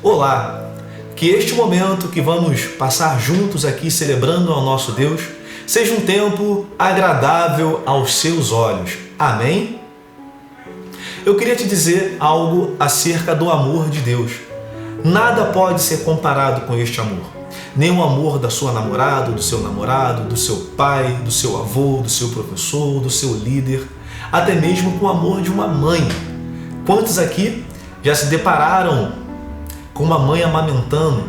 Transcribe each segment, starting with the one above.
Olá! Que este momento que vamos passar juntos aqui celebrando ao nosso Deus seja um tempo agradável aos seus olhos. Amém? Eu queria te dizer algo acerca do amor de Deus. Nada pode ser comparado com este amor. Nem o amor da sua namorada, do seu namorado, do seu pai, do seu avô, do seu professor, do seu líder, até mesmo com o amor de uma mãe. Quantos aqui já se depararam com uma mãe amamentando,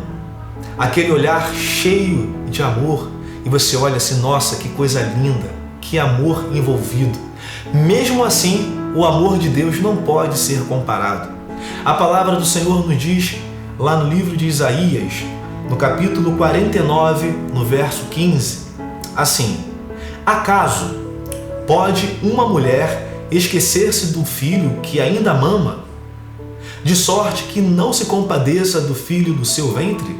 aquele olhar cheio de amor, e você olha assim, nossa, que coisa linda, que amor envolvido. Mesmo assim, o amor de Deus não pode ser comparado. A palavra do Senhor nos diz, lá no livro de Isaías, no capítulo 49, no verso 15, assim: acaso pode uma mulher esquecer-se do filho que ainda mama, de sorte que não se compadeça do filho do seu ventre?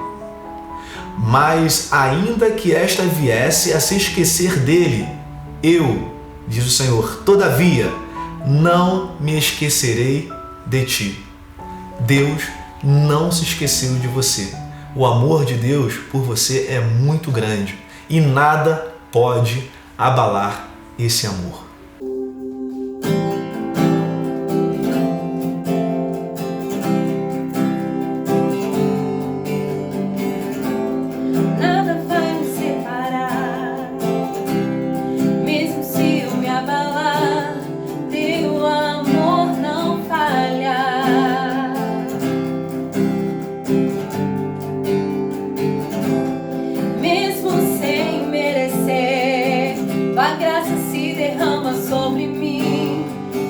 Mas ainda que esta viesse a se esquecer dele, eu, diz o Senhor, todavia, não me esquecerei de ti. Deus não se esqueceu de você. O amor de Deus por você é muito grande e nada pode abalar esse amor.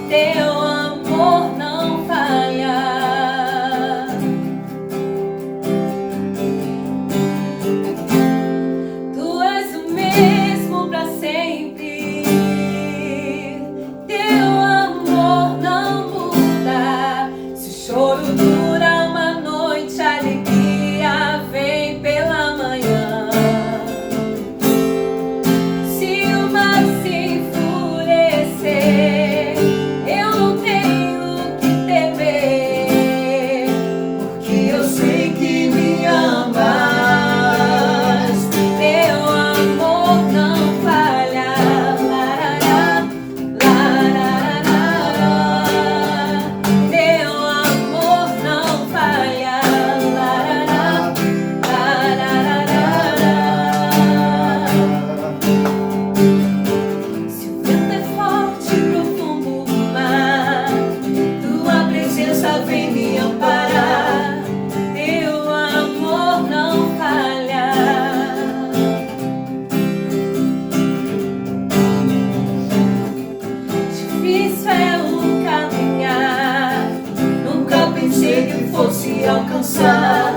Teu amor não falha. Tu és o mesmo para sempre. Teu amor não muda. Se o choro dura uma noite, a alegria vem pela manhã. Se o mar se enfurecer, alcançar,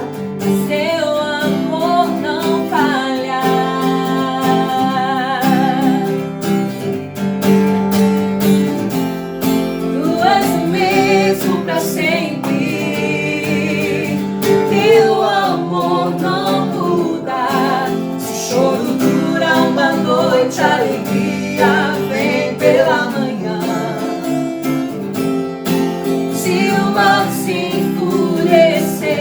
seu amor não falha. Tu és o mesmo para sempre. Teu amor não muda. Se o choro dura uma noite, a alegria vem pela manhã. Se o mar se enfurecer,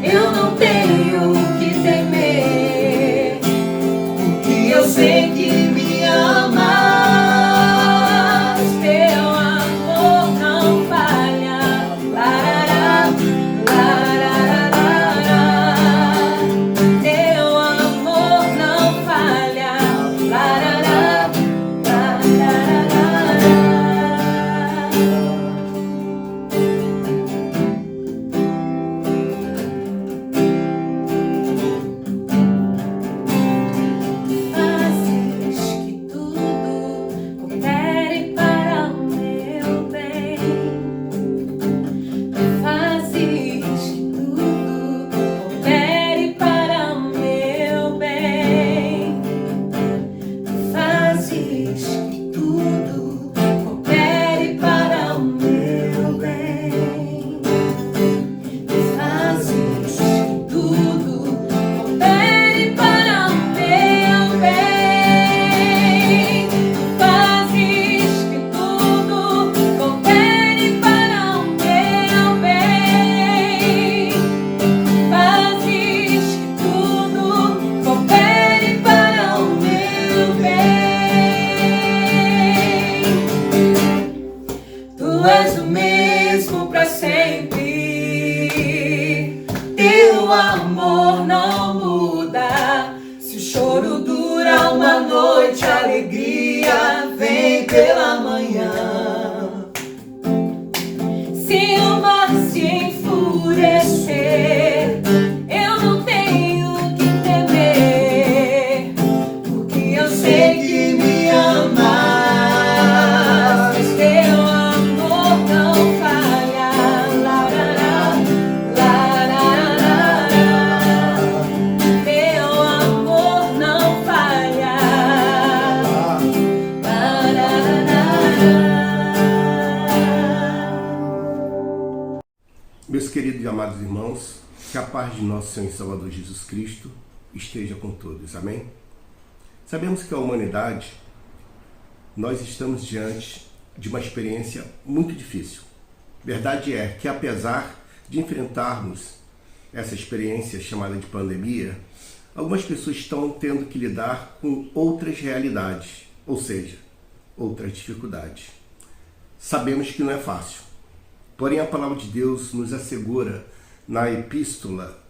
eu não tenho que temer, porque eu sei que me amas. Teu amor não falha. Larará, larará. Teu amor não falha. Larará, larará. Fazes dura uma noite, a alegria vem pela manhã. Se o mar se enfurecer, eu não tenho que temer, porque eu sei que me amas. Mas teu amor não falha. Larará, larará. Teu amor não falha. Larará. Meus queridos e amados irmãos, que a paz de nosso Senhor e Salvador Jesus Cristo esteja com todos. Amém? Sabemos que a humanidade, nós estamos diante de uma experiência muito difícil. Verdade é que, apesar de enfrentarmos essa experiência chamada de pandemia, algumas pessoas estão tendo que lidar com outras realidades, ou seja, outras dificuldades. Sabemos que não é fácil. Porém, a palavra de Deus nos assegura na epístola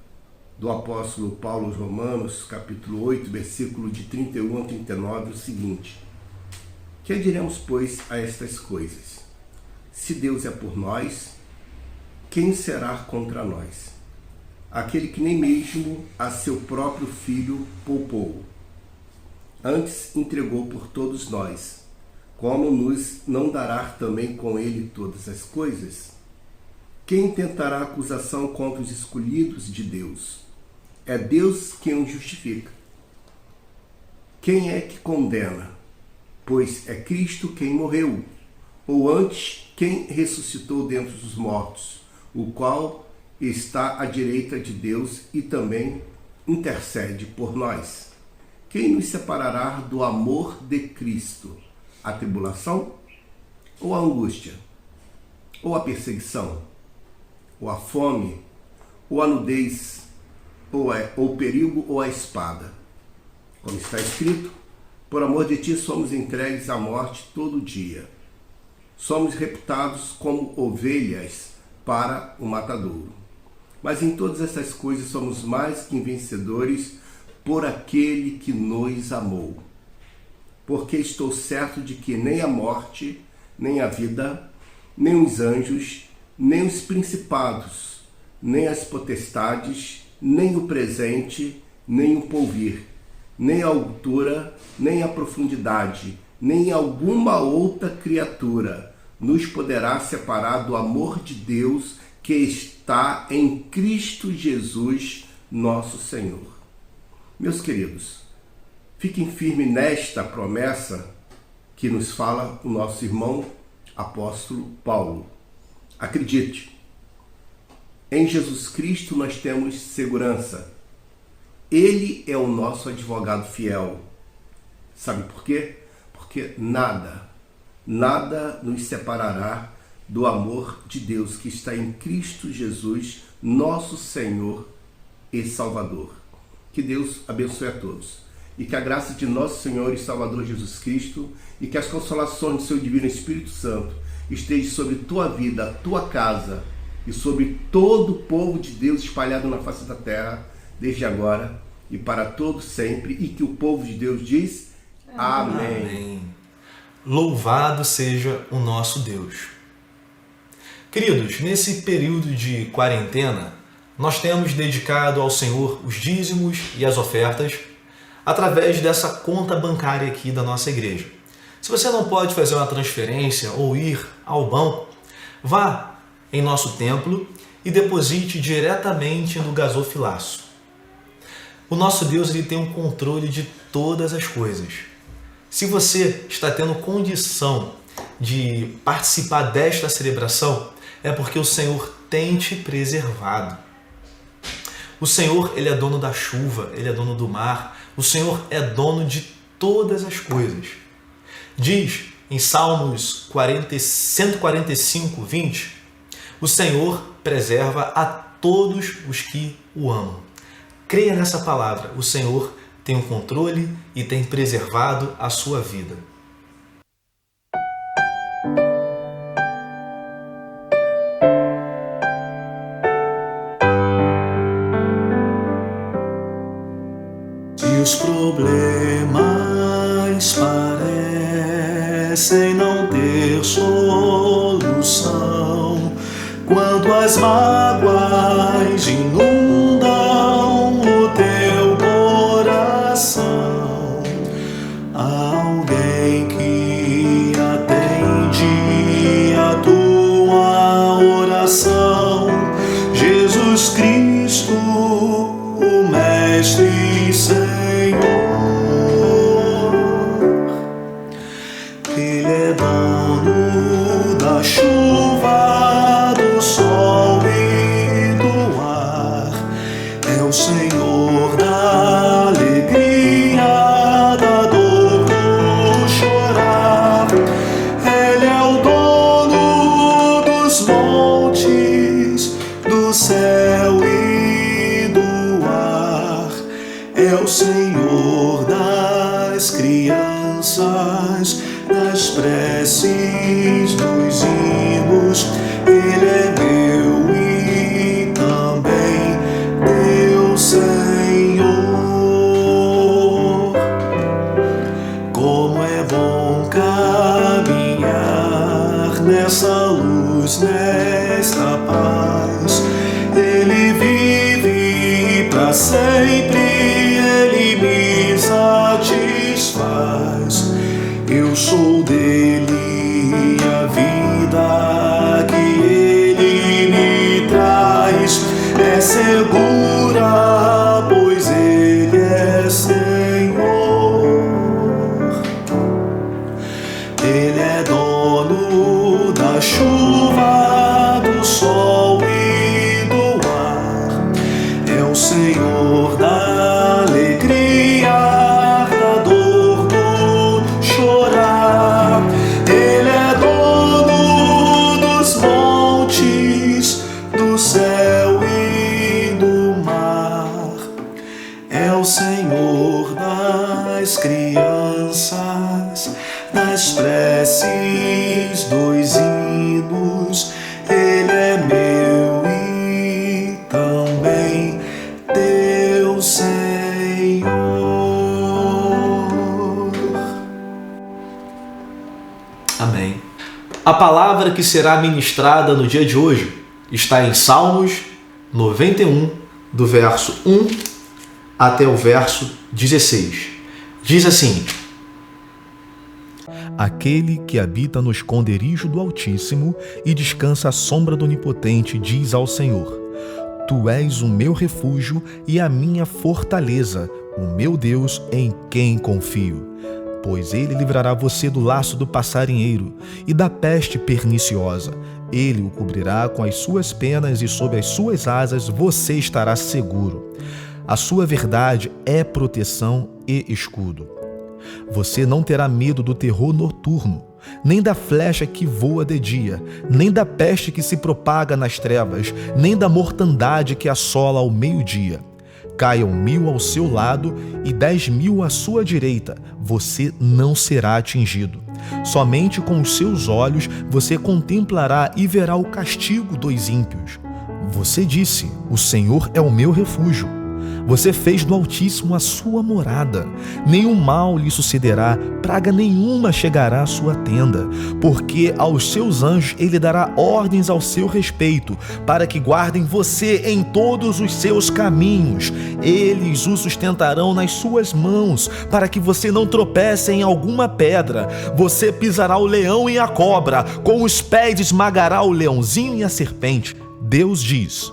do apóstolo Paulo aos Romanos, capítulo 8, versículo de 31 a 39, o seguinte: que diremos, pois, a estas coisas? Se Deus é por nós, quem será contra nós? Aquele que nem mesmo a seu próprio Filho poupou, antes entregou por todos nós, como nos não dará também com ele todas as coisas? Quem tentará acusação contra os escolhidos de Deus? É Deus quem os justifica. Quem é que condena? Pois é Cristo quem morreu, ou antes, quem ressuscitou dentre os mortos, o qual está à direita de Deus e também intercede por nós. Quem nos separará do amor de Cristo? A tribulação? Ou a angústia? Ou a perseguição? Ou a fome? Ou a nudez? Ou o perigo? Ou a espada? Como está escrito: por amor de ti somos entregues à morte todo dia. Somos reputados como ovelhas para o matadouro. Mas em todas essas coisas somos mais que vencedores por aquele que nos amou. Porque estou certo de que nem a morte, nem a vida, nem os anjos, nem os principados, nem as potestades, nem o presente, nem o porvir, nem a altura, nem a profundidade, nem alguma outra criatura nos poderá separar do amor de Deus que está em Cristo Jesus, nosso Senhor. Meus queridos, fiquem firmes nesta promessa que nos fala o nosso irmão apóstolo Paulo. Acredite, em Jesus Cristo nós temos segurança. Ele é o nosso advogado fiel. Sabe por quê? Porque nada nos separará do amor de Deus que está em Cristo Jesus, nosso Senhor e Salvador. Que Deus abençoe a todos. E que a graça de nosso Senhor e Salvador Jesus Cristo e que as consolações do seu Divino Espírito Santo esteja sobre tua vida, tua casa e sobre todo o povo de Deus espalhado na face da terra, desde agora e para todo sempre, e que o povo de Deus diz: Amém. Amém. Louvado seja o nosso Deus. Queridos, nesse período de quarentena, nós temos dedicado ao Senhor os dízimos e as ofertas através dessa conta bancária aqui da nossa igreja. Se você não pode fazer uma transferência ou ir ao banco, vá em nosso templo e deposite diretamente no gasofilaço. O nosso Deus, ele tem um controle de todas as coisas. Se você está tendo condição de participar desta celebração, é porque o Senhor tem te preservado. O Senhor, ele é dono da chuva, ele é dono do mar, o Senhor é dono de todas as coisas. Diz em Salmos 145, 20, o Senhor preserva a todos os que o amam. Creia nessa palavra, o Senhor tem o controle e tem preservado a sua vida. Se os problemas quais parecem não ter solução, quando as mágoas inundam o teu coração, há alguém que atende a tua oração, Jesus Cristo, o Mestre e Senhor. Ele é dono da chuva, do sol e do ar, é o Senhor da alegria, da dor, do chorar. Ele é o dono dos montes, do céu e do ar, é o Senhor das crianças, das preces, dos hinos. Ele é meu e também teu Senhor. Como é bom caminhar nessa luz, nesta paz. Ele vive para sempre, Ele me satisfaz. Eu sou dele, a vida que ele me traz é segura, pois ele é Senhor. Ele é dono da chuva, do sol e do ar, é o Senhor da alegria, da dor, do chorar. Ele é dono dos montes, do céu e do mar, é o Senhor das crianças, das preces, dos hinos. Ele é meu e também teu Senhor. Amém. A palavra que será ministrada no dia de hoje está em Salmos 91, do verso 1 até o verso 16. Diz assim: Aquele que habita no esconderijo do Altíssimo e descansa à sombra do Onipotente diz ao Senhor: Tu és o meu refúgio e a minha fortaleza, o meu Deus em quem confio. Pois ele livrará você do laço do passarinheiro e da peste perniciosa. Ele o cobrirá com as suas penas e sob as suas asas você estará seguro. A sua verdade é proteção e escudo. Você não terá medo do terror noturno, nem da flecha que voa de dia, nem da peste que se propaga nas trevas, nem da mortandade que assola ao meio-dia. Caiam 1000 ao seu lado e 10.000 à sua direita, você não será atingido. Somente com os seus olhos você contemplará e verá o castigo dos ímpios. Você disse: o Senhor é o meu refúgio. Você fez do Altíssimo a sua morada. Nenhum mal lhe sucederá, praga nenhuma chegará à sua tenda, porque aos seus anjos ele dará ordens ao seu respeito, para que guardem você em todos os seus caminhos. Eles o sustentarão nas suas mãos, para que você não tropece em alguma pedra. Você pisará o leão e a cobra, com os pés esmagará o leãozinho e a serpente. Deus diz: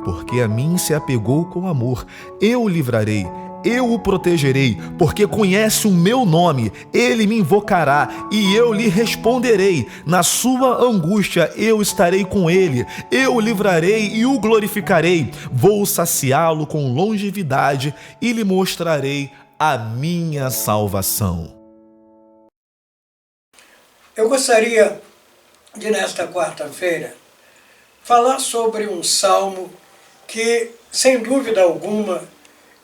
porque a mim se apegou com amor, eu o livrarei, eu o protegerei, porque conhece o meu nome, ele me invocará e eu lhe responderei. Na sua angústia eu estarei com ele, eu o livrarei e o glorificarei. Vou saciá-lo com longevidade e lhe mostrarei a minha salvação. Eu gostaria de, nesta quarta-feira, falar sobre um salmo que, sem dúvida alguma,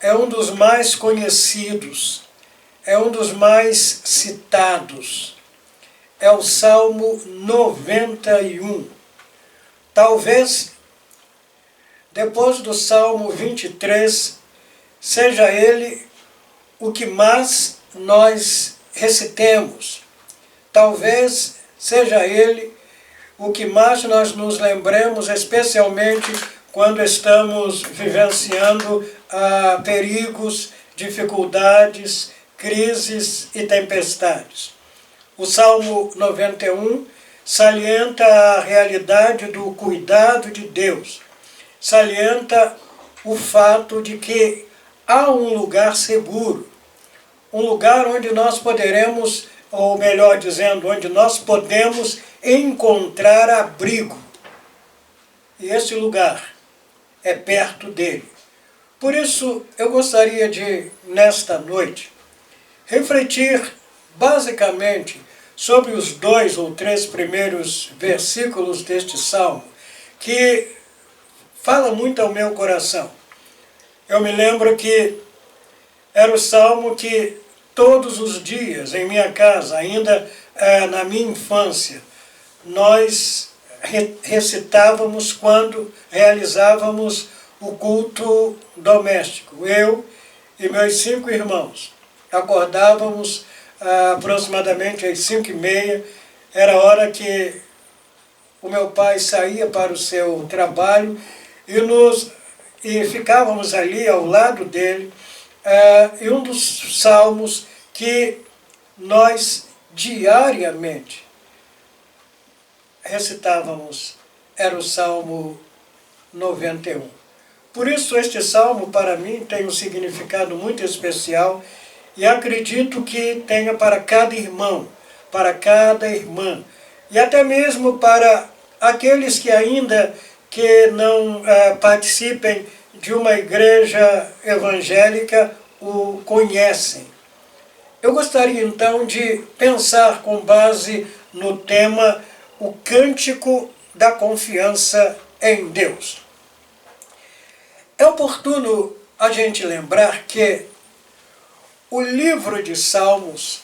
é um dos mais conhecidos, é um dos mais citados. É o Salmo 91. Talvez, depois do Salmo 23, seja ele o que mais nós recitemos. Talvez seja ele o que mais nós nos lembremos, especialmente quando estamos vivenciando perigos, dificuldades, crises e tempestades. O Salmo 91 salienta a realidade do cuidado de Deus, salienta o fato de que há um lugar seguro, um lugar onde nós poderemos, ou melhor dizendo, onde nós podemos encontrar abrigo. E esse lugar é perto dele. Por isso, eu gostaria de, nesta noite, refletir basicamente sobre os 2 ou 3 primeiros versículos deste salmo, que fala muito ao meu coração. Eu me lembro que era o salmo que todos os dias em minha casa, ainda na minha infância, nós recitávamos quando realizávamos o culto doméstico. Eu e meus 5 irmãos acordávamos aproximadamente às 5h30, era a hora que o meu pai saía para o seu trabalho e ficávamos ali ao lado dele, e um dos salmos que nós diariamente recitávamos era o Salmo 91. Por isso este salmo para mim tem um significado muito especial e acredito que tenha para cada irmão, para cada irmã e até mesmo para aqueles que ainda que não participem de uma igreja evangélica o conhecem. Eu gostaria então de pensar com base no tema o cântico da confiança em Deus. É oportuno a gente lembrar que o livro de Salmos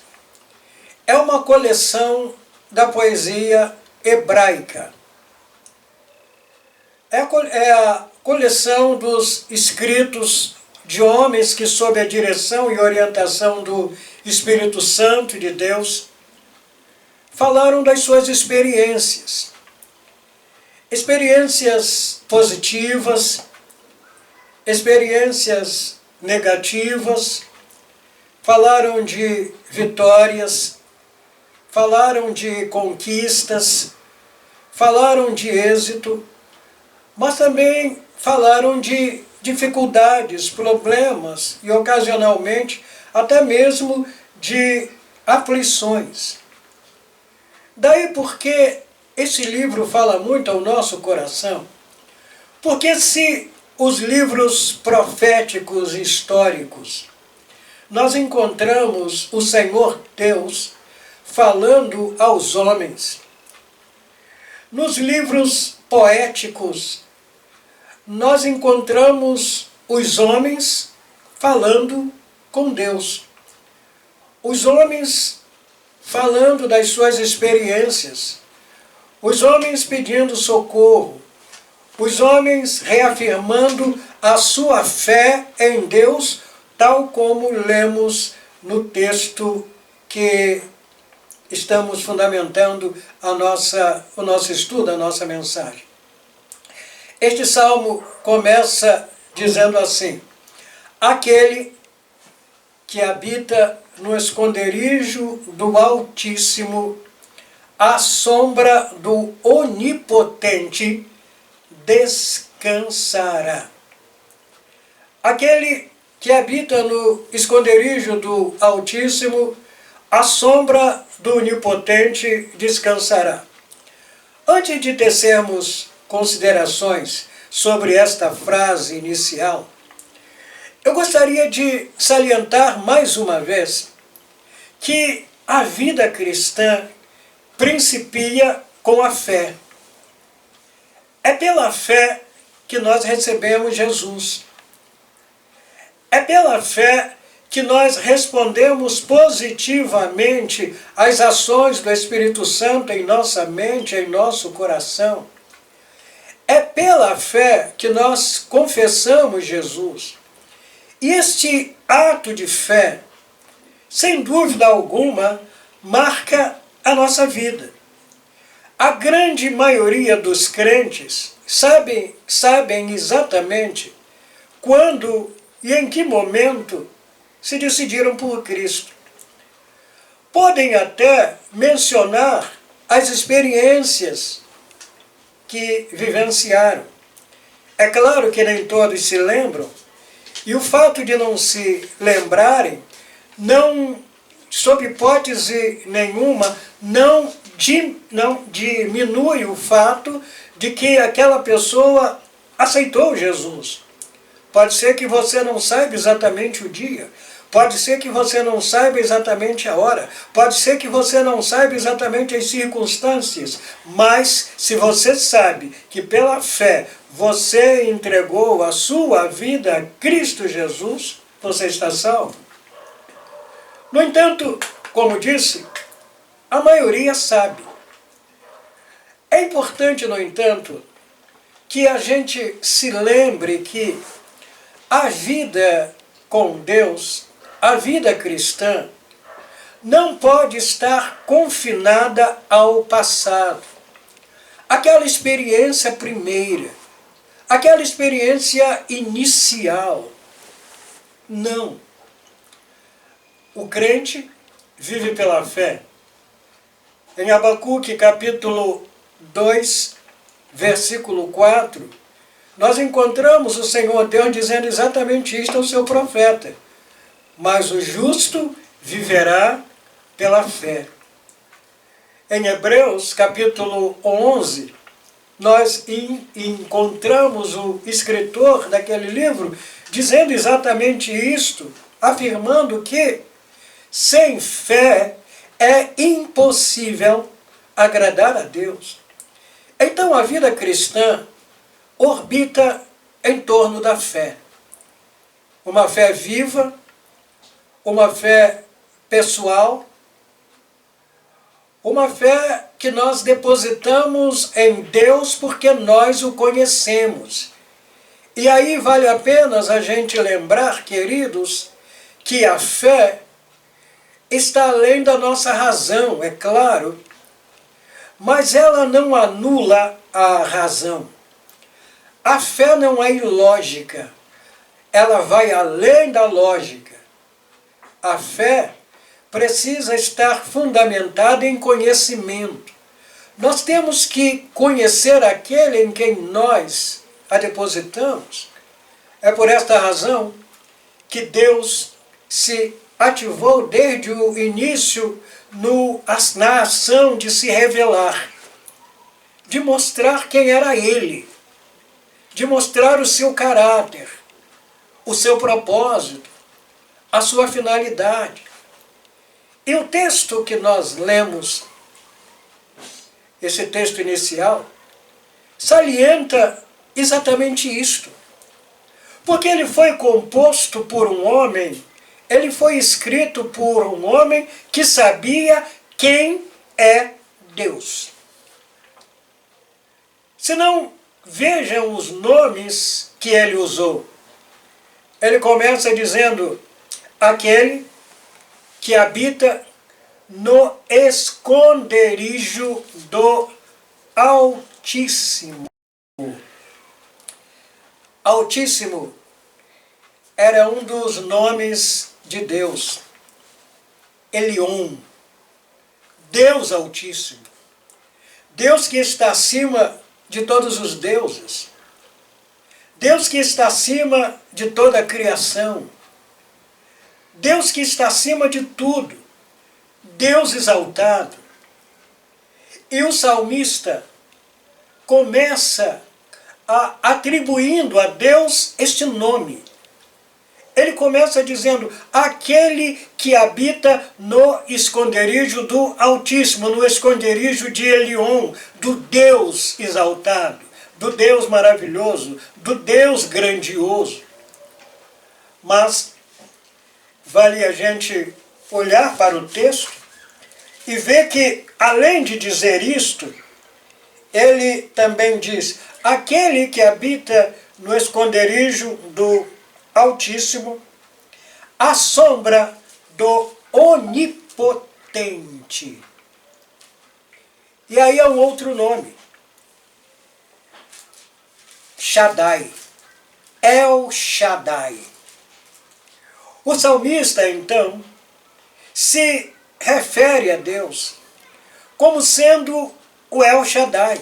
é uma coleção da poesia hebraica. É a coleção dos escritos de homens que, sob a direção e orientação do Espírito Santo de Deus, falaram das suas experiências. Experiências positivas, experiências negativas, falaram de vitórias, falaram de conquistas, falaram de êxito, mas também falaram de dificuldades, problemas e, ocasionalmente, até mesmo de aflições. Daí porque esse livro fala muito ao nosso coração, porque se os livros proféticos históricos nós encontramos o Senhor Deus falando aos homens, nos livros poéticos nós encontramos os homens falando com Deus, os homens falando das suas experiências, os homens pedindo socorro, os homens reafirmando a sua fé em Deus, tal como lemos no texto que estamos fundamentando o nosso estudo, a nossa mensagem. Este salmo começa dizendo assim: aquele que habita no esconderijo do Altíssimo, à sombra do Onipotente, descansará. Aquele que habita no esconderijo do Altíssimo, à sombra do Onipotente, descansará. Antes de tecermos considerações sobre esta frase inicial, eu gostaria de salientar mais uma vez que a vida cristã principia com a fé. É pela fé que nós recebemos Jesus. É pela fé que nós respondemos positivamente às ações do Espírito Santo em nossa mente, em nosso coração. É pela fé que nós confessamos Jesus. E este ato de fé sem dúvida alguma, marca a nossa vida. A grande maioria dos crentes sabem exatamente quando e em que momento se decidiram por Cristo. Podem até mencionar as experiências que vivenciaram. É claro que nem todos se lembram, e o fato de não se lembrarem, não, sob hipótese nenhuma, não diminui o fato de que aquela pessoa aceitou Jesus. Pode ser que você não saiba exatamente o dia, pode ser que você não saiba exatamente a hora, pode ser que você não saiba exatamente as circunstâncias, mas se você sabe que pela fé você entregou a sua vida a Cristo Jesus, você está salvo. No entanto, como disse, a maioria sabe. É importante, no entanto, que a gente se lembre que a vida com Deus, a vida cristã, não pode estar confinada ao passado. Aquela experiência primeira, aquela experiência inicial. Não. O crente vive pela fé. Em Abacuque, capítulo 2, versículo 4, nós encontramos o Senhor Deus dizendo exatamente isto ao seu profeta. Mas o justo viverá pela fé. Em Hebreus, capítulo 11, nós encontramos o escritor daquele livro dizendo exatamente isto, afirmando que sem fé é impossível agradar a Deus. Então a vida cristã orbita em torno da fé. Uma fé viva, uma fé pessoal, uma fé que nós depositamos em Deus porque nós o conhecemos. E aí vale a pena a gente lembrar, queridos, que a fé está além da nossa razão, é claro, mas ela não anula a razão. A fé não é ilógica, ela vai além da lógica. A fé precisa estar fundamentada em conhecimento. Nós temos que conhecer aquele em quem nós a depositamos. É por esta razão que Deus se ativou desde o início na ação de se revelar, de mostrar quem era Ele, de mostrar o seu caráter, o seu propósito, a sua finalidade. E o texto que nós lemos, esse texto inicial, salienta exatamente isto. Porque ele foi composto por um homem, ele foi escrito por um homem que sabia quem é Deus. Se não, vejam os nomes que ele usou. Ele começa dizendo, aquele que habita no esconderijo do Altíssimo. Altíssimo era um dos nomes de Deus. Elion, Deus Altíssimo. Deus que está acima de todos os deuses. Deus que está acima de toda a criação. Deus que está acima de tudo. Deus exaltado. E o salmista começa atribuindo a Deus este nome. Ele começa dizendo, aquele que habita no esconderijo do Altíssimo, no esconderijo de Elion, do Deus exaltado, do Deus maravilhoso, do Deus grandioso. Mas vale a gente olhar para o texto e ver que, além de dizer isto, ele também diz, aquele que habita no esconderijo do Altíssimo, à sombra do onipotente. E aí é um outro nome. Shaddai. El Shaddai. O salmista, então, se refere a Deus como sendo o El Shaddai,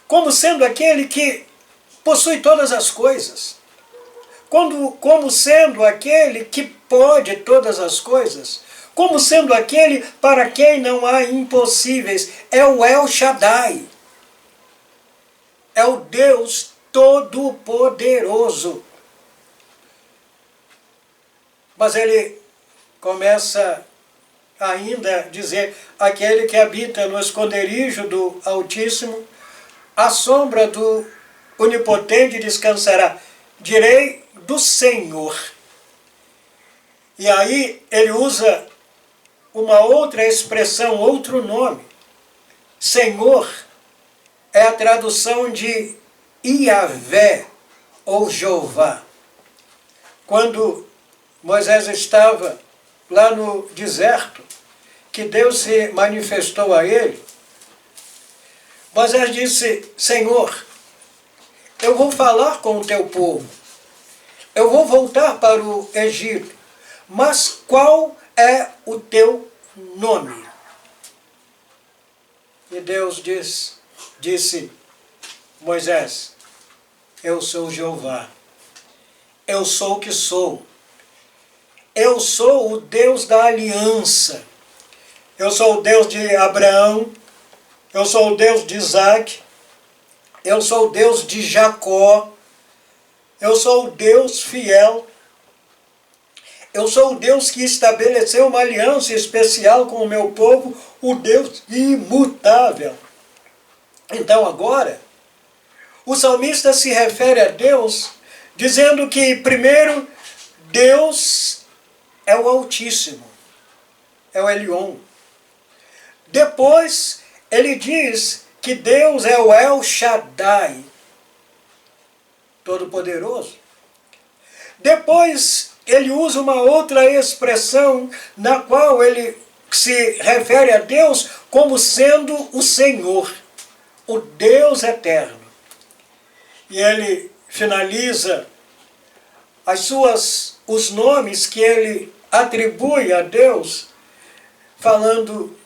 como sendo aquele que possui todas as coisas, como sendo aquele que pode todas as coisas, como sendo aquele para quem não há impossíveis. É o El Shaddai, é o Deus Todo-Poderoso. Mas ele começa ainda a dizer: aquele que habita no esconderijo do Altíssimo, à sombra do Onipotente descansará. Direi do Senhor. E aí ele usa uma outra expressão, outro nome. Senhor é a tradução de Iavé ou Jeová. Quando Moisés estava lá no deserto, que Deus se manifestou a ele, Moisés disse: Senhor, eu vou falar com o teu povo, eu vou voltar para o Egito, mas qual é o teu nome? E Deus disse: Moisés, eu sou Jeová, eu sou o que sou. Eu sou o Deus da aliança. Eu sou o Deus de Abraão. Eu sou o Deus de Isaac. Eu sou o Deus de Jacó. Eu sou o Deus fiel. Eu sou o Deus que estabeleceu uma aliança especial com o meu povo, o Deus imutável. Então agora, o salmista se refere a Deus dizendo que, primeiro, Deus é o Altíssimo, é o Elion. Depois, ele diz que Deus é o El Shaddai, Todo-Poderoso. Depois, ele usa uma outra expressão na qual ele se refere a Deus como sendo o Senhor, o Deus eterno. E ele finaliza os nomes que ele atribui a Deus, falando: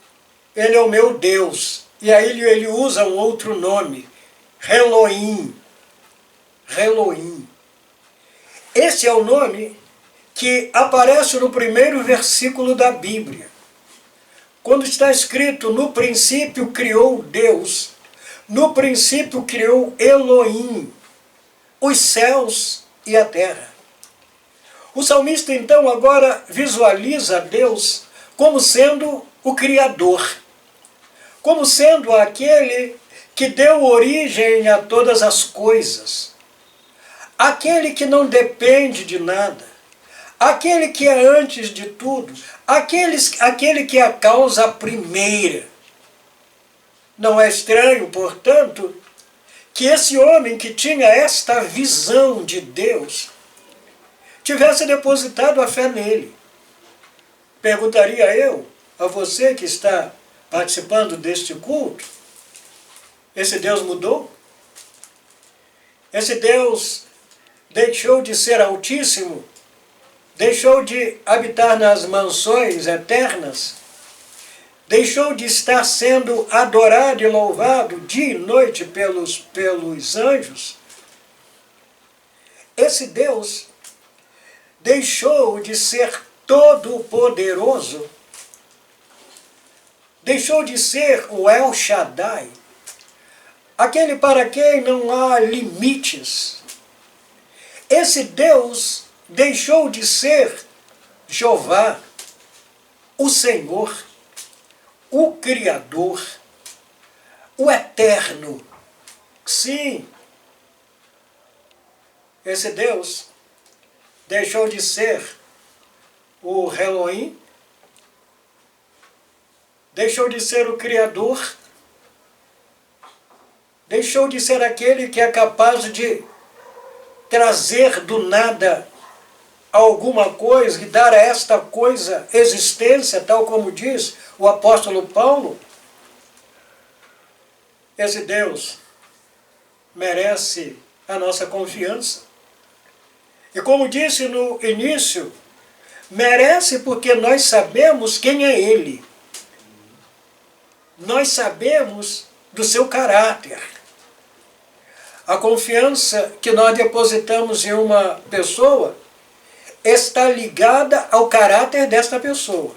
ele é o meu Deus. E aí ele usa um outro nome, Elohim. Elohim. Esse é o nome que aparece no primeiro versículo da Bíblia. Quando está escrito: no princípio criou Deus, no princípio criou Elohim, os céus e a terra. O salmista, então, agora visualiza Deus como sendo o Criador, como sendo aquele que deu origem a todas as coisas, aquele que não depende de nada, aquele que é antes de tudo, aquele que é a causa primeira. Não é estranho, portanto, que esse homem que tinha esta visão de Deus tivesse depositado a fé nele. Perguntaria eu a você que está participando deste culto: esse Deus mudou? Esse Deus deixou de ser Altíssimo? Deixou de habitar nas mansões eternas? Deixou de estar sendo adorado e louvado dia e noite pelos anjos? Esse Deus deixou de ser todo-poderoso? Deixou de ser o El Shaddai, aquele para quem não há limites? Esse Deus deixou de ser Jeová, o Senhor, o Criador, o Eterno? Sim, esse Deus deixou de ser o Elohim, deixou de ser o Criador, deixou de ser aquele que é capaz de trazer do nada alguma coisa e dar a esta coisa existência, tal como diz o apóstolo Paulo, esse Deus merece a nossa confiança. E como disse no início, merece porque nós sabemos quem é Ele. Nós sabemos do seu caráter. A confiança que nós depositamos em uma pessoa está ligada ao caráter desta pessoa.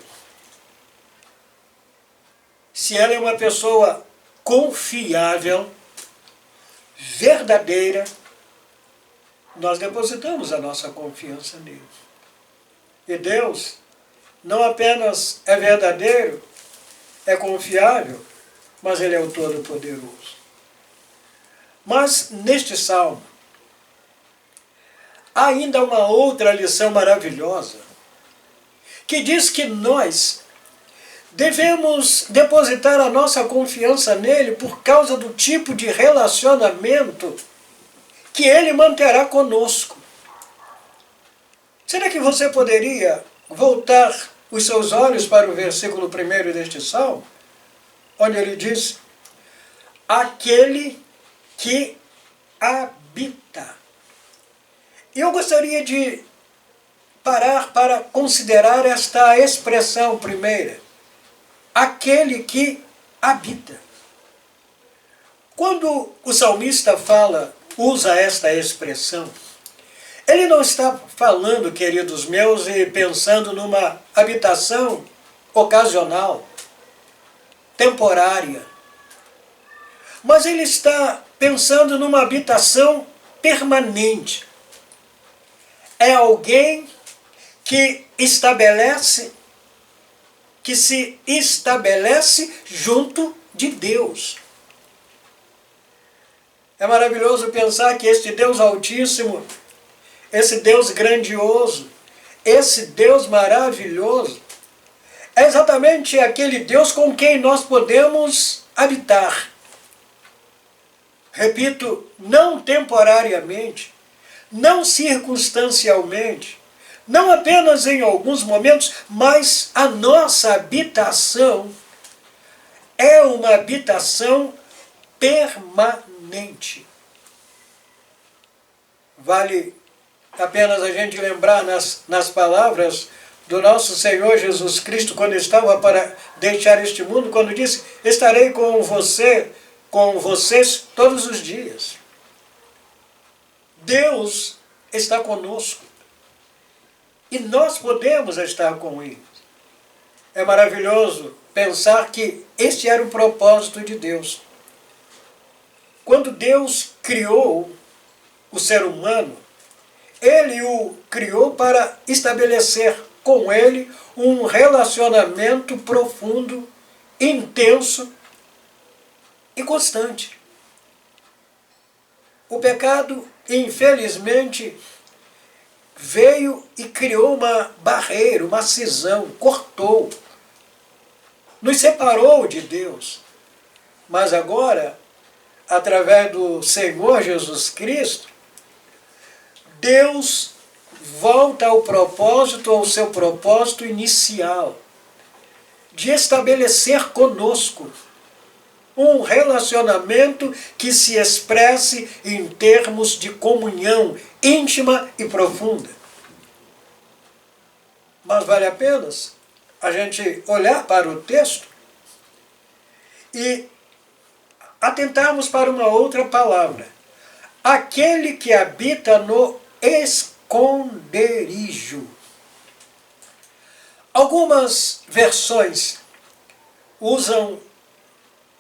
Se ela é uma pessoa confiável, verdadeira, nós depositamos a nossa confiança nele. E Deus não apenas é verdadeiro, é confiável, mas Ele é o Todo-Poderoso. Mas neste salmo, há ainda uma outra lição maravilhosa, que diz que nós devemos depositar a nossa confiança nele por causa do tipo de relacionamento que ele manterá conosco. Será que você poderia voltar os seus olhos para o versículo 1 deste salmo, onde ele diz: aquele que habita. E eu gostaria de parar para considerar esta expressão primeira. Aquele que habita. Quando o salmista usa esta expressão, ele não está falando, queridos meus, e pensando numa habitação ocasional, temporária. Mas ele está pensando numa habitação permanente. É alguém que se estabelece junto de Deus. É maravilhoso pensar que este Deus Altíssimo, esse Deus grandioso, esse Deus maravilhoso, é exatamente aquele Deus com quem nós podemos habitar. Repito, não temporariamente, não circunstancialmente, não apenas em alguns momentos, mas a nossa habitação é uma habitação permanente. Vale apenas a gente lembrar nas palavras do nosso Senhor Jesus Cristo, quando estava para deixar este mundo, quando disse: estarei com vocês todos os dias. Deus está conosco e nós podemos estar com Ele. É maravilhoso pensar que este era o propósito de Deus. Quando Deus criou o ser humano, Ele o criou para estabelecer com Ele um relacionamento profundo, intenso e constante. O pecado, infelizmente, veio e criou uma barreira, uma cisão, cortou, nos separou de Deus. Mas agora, através do Senhor Jesus Cristo, Deus volta ao seu propósito inicial, de estabelecer conosco um relacionamento que se expresse em termos de comunhão íntima e profunda. Mas vale a pena a gente olhar para o texto e atentarmos para uma outra palavra. Aquele que habita no esconderijo. Algumas versões usam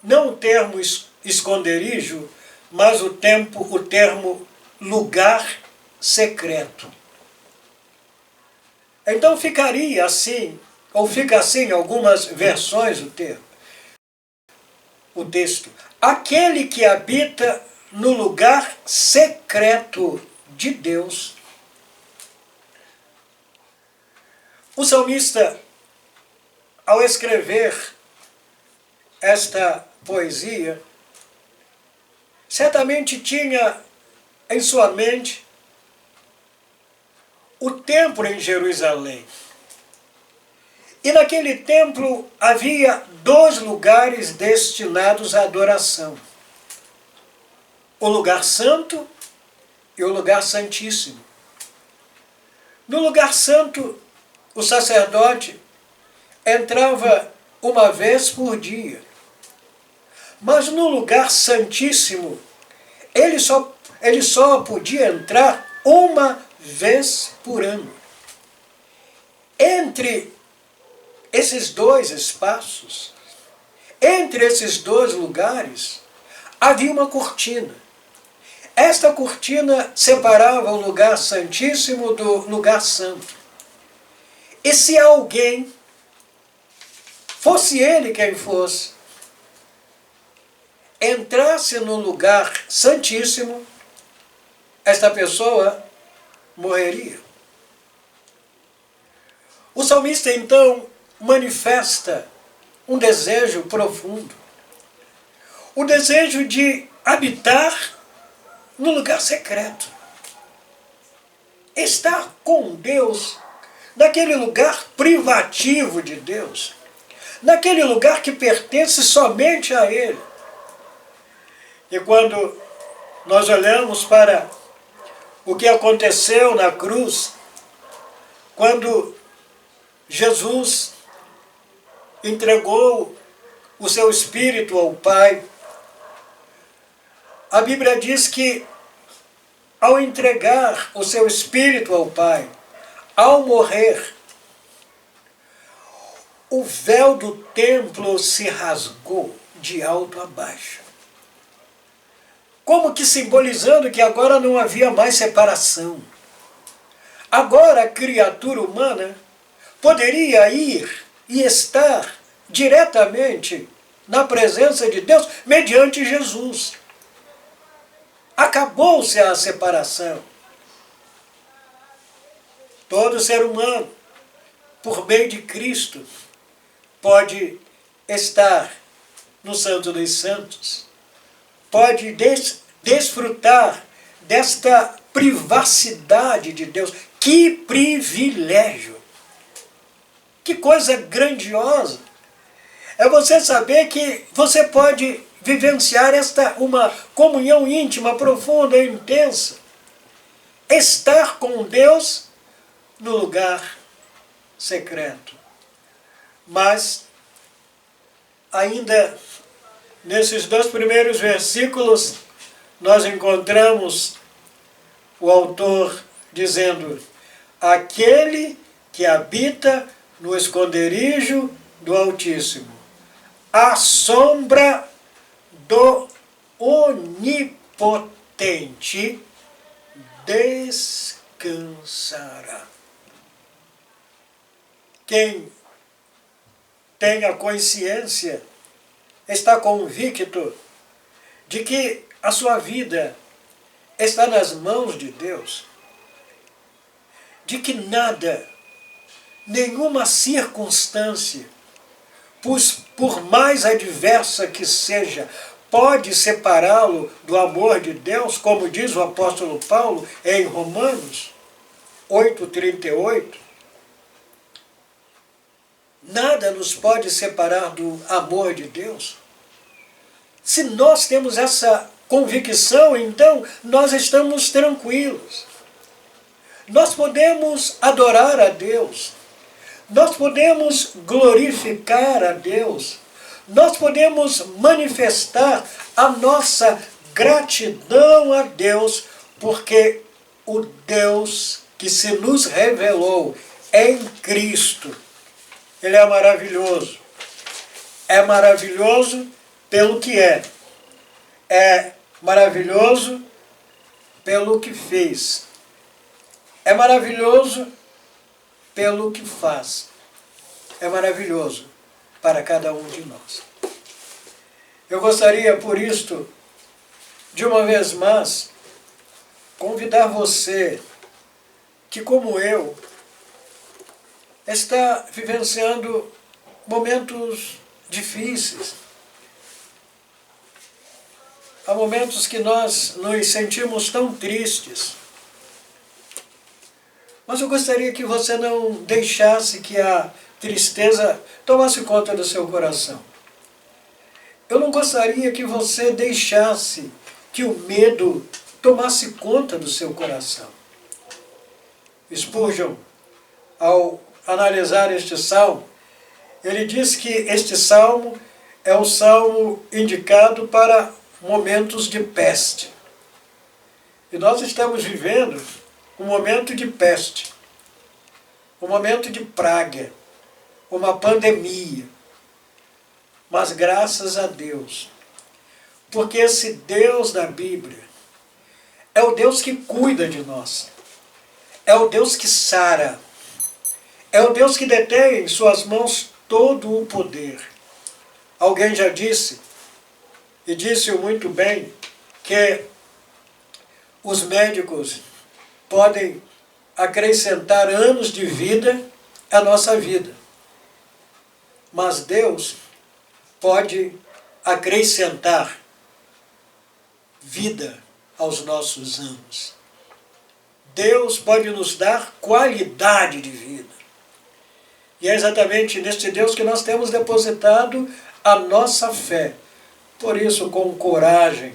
não o termo esconderijo, mas o termo lugar secreto. Então ficaria assim, ou fica assim em algumas versões o texto. Aquele que habita no lugar secreto de Deus. O salmista, ao escrever esta poesia, certamente tinha em sua mente o templo em Jerusalém. E naquele templo havia 2 lugares destinados à adoração. O lugar santo e o lugar santíssimo. No lugar santo, o sacerdote entrava uma vez por dia. Mas no lugar santíssimo, ele só podia entrar uma vez por ano. Entre esses 2 espaços, entre esses 2 lugares, havia uma cortina. Esta cortina separava o lugar santíssimo do lugar santo. E se alguém, fosse ele quem fosse, entrasse no lugar santíssimo, esta pessoa morreria. O salmista então manifesta um desejo profundo, o desejo de habitar no lugar secreto, estar com Deus, naquele lugar privativo de Deus, naquele lugar que pertence somente a Ele. E quando nós olhamos para o que aconteceu na cruz, quando Jesus entregou o seu Espírito ao Pai, a Bíblia diz que, ao entregar o seu Espírito ao Pai, ao morrer, o véu do templo se rasgou de alto a baixo. Como que simbolizando que agora não havia mais separação. Agora a criatura humana poderia ir e estar diretamente na presença de Deus mediante Jesus. Acabou-se a separação. Todo ser humano, por meio de Cristo, pode estar no Santo dos Santos, pode desfrutar desta privacidade de Deus. Que privilégio! Que coisa grandiosa! É você saber que você pode vivenciar uma comunhão íntima, profunda e intensa. Estar com Deus no lugar secreto. Mas, ainda nesses 2 primeiros versículos, nós encontramos o autor dizendo: aquele que habita no esconderijo do Altíssimo, à sombra do Onipotente descansará. Quem tem a consciência, está convicto de que a sua vida está nas mãos de Deus, de que nada, nenhuma circunstância, por mais adversa que seja, pode separá-lo do amor de Deus, como diz o apóstolo Paulo em Romanos 8,38. Nada nos pode separar do amor de Deus. Se nós temos essa convicção, então nós estamos tranquilos. Nós podemos adorar a Deus. Nós podemos glorificar a Deus. Nós podemos manifestar a nossa gratidão a Deus, porque o Deus que se nos revelou em Cristo, Ele é maravilhoso. É maravilhoso pelo que é. É maravilhoso pelo que fez. É maravilhoso pelo que faz. É maravilhoso para cada um de nós. Eu gostaria, por isto, de uma vez mais, convidar você, que como eu, está vivenciando momentos difíceis. Há momentos que nós nos sentimos tão tristes. Mas eu gostaria que você não deixasse que a tristeza tomasse conta do seu coração. Eu não gostaria que você deixasse que o medo tomasse conta do seu coração. Spurgeon, ao analisar este salmo, ele diz que este salmo é o salmo indicado para momentos de peste. E nós estamos vivendo um momento de peste, um momento de praga, uma pandemia. Mas graças a Deus, porque esse Deus da Bíblia é o Deus que cuida de nós, é o Deus que sara, é o Deus que detém em suas mãos todo o poder. Alguém já disse, e disse-o muito bem, que os médicos podem acrescentar anos de vida à nossa vida, mas Deus pode acrescentar vida aos nossos anos. Deus pode nos dar qualidade de vida. E é exatamente neste Deus que nós temos depositado a nossa fé. Por isso, com coragem,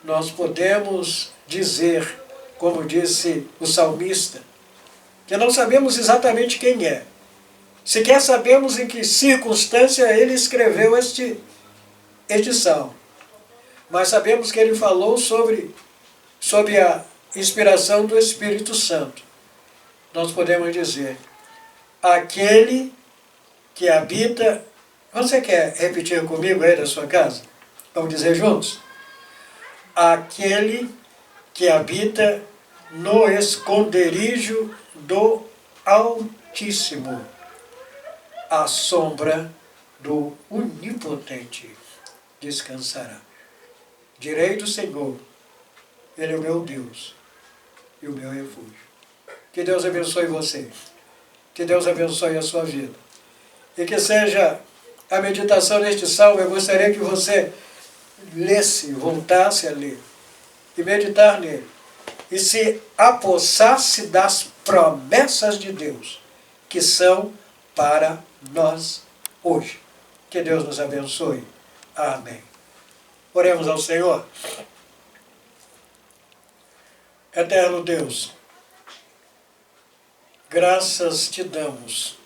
nós podemos dizer, como disse o salmista, que não sabemos exatamente quem é. Sequer sabemos em que circunstância ele escreveu este salmo. Mas sabemos que ele falou sobre a inspiração do Espírito Santo. Nós podemos dizer, aquele que habita... Você quer repetir comigo aí da sua casa? Vamos dizer juntos? Aquele que habita no esconderijo do Altíssimo, à sombra do Onipotente descansará. Direi do Senhor, Ele é o meu Deus e o meu refúgio. Que Deus abençoe você, que Deus abençoe a sua vida, e que seja a meditação neste salmo. Eu gostaria que você lesse, voltasse a ler, e meditar nele, e se apossasse das promessas de Deus, que são para nós hoje. Que Deus nos abençoe. Amém. Oremos ao Senhor. Eterno Deus, graças te damos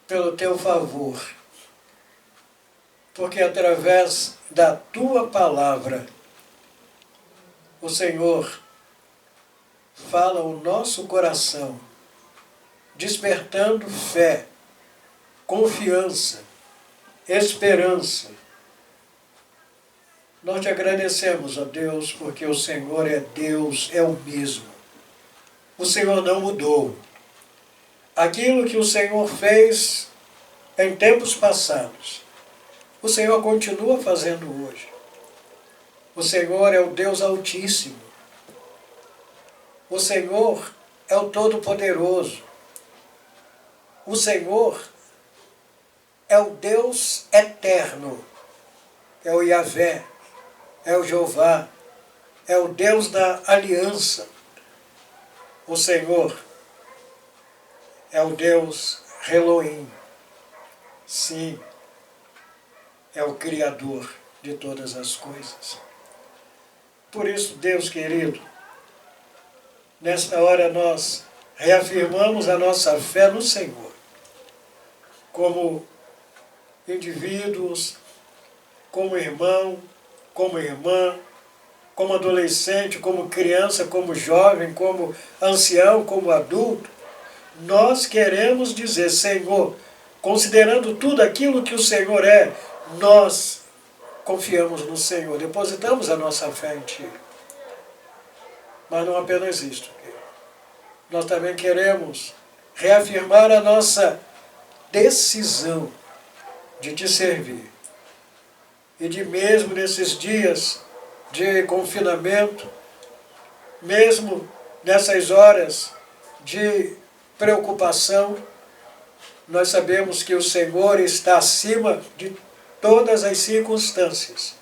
pelo teu favor, porque através da tua palavra o Senhor fala o nosso coração, despertando fé, confiança, esperança. Nós te agradecemos, ó Deus, porque o Senhor é Deus, é o mesmo. O Senhor não mudou. Aquilo que o Senhor fez em tempos passados, o Senhor continua fazendo hoje. O Senhor é o Deus Altíssimo. O Senhor é o Todo-Poderoso. O Senhor é o Deus eterno. É o Yahvé, é o Jeová, é o Deus da aliança. O Senhor é o Deus Elohim. Sim, é o Criador de todas as coisas. Por isso, Deus querido, nesta hora nós reafirmamos a nossa fé no Senhor, como indivíduos, como irmão, como irmã, como adolescente, como criança, como jovem, como ancião, como adulto. Nós queremos dizer, Senhor, considerando tudo aquilo que o Senhor é, nós confiamos no Senhor, depositamos a nossa fé em Ti. Mas não apenas isto. Nós também queremos reafirmar a nossa decisão de Te servir. E de mesmo nesses dias de confinamento, mesmo nessas horas de preocupação, nós sabemos que o Senhor está acima de todas as circunstâncias,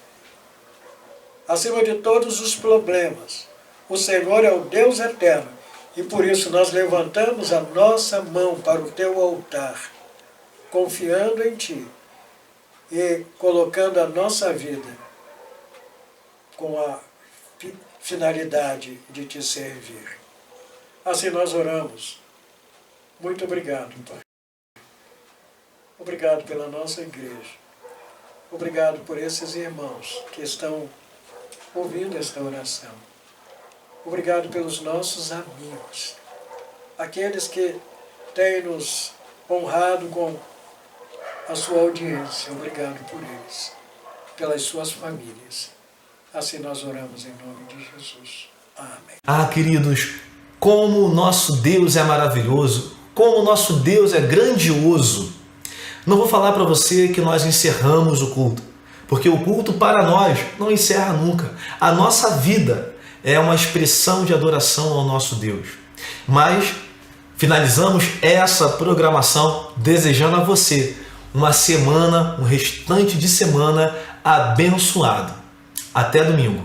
acima de todos os problemas. O Senhor é o Deus eterno E por isso nós levantamos a nossa mão para o teu altar, confiando em Ti e colocando a nossa vida com a finalidade de Te servir. Assim nós oramos. Muito obrigado, Pai. Obrigado pela nossa igreja. Obrigado por esses irmãos que estão ouvindo esta oração. Obrigado pelos nossos amigos, aqueles que têm nos honrado com a sua audiência. Obrigado por eles, pelas suas famílias. Assim nós oramos em nome de Jesus. Amém. Ah, queridos, como o nosso Deus é maravilhoso, como o nosso Deus é grandioso. Não vou falar para você que nós encerramos o culto, porque o culto para nós não encerra nunca. A nossa vida é uma expressão de adoração ao nosso Deus. Mas finalizamos essa programação desejando a você uma semana, um restante de semana abençoado. Até domingo.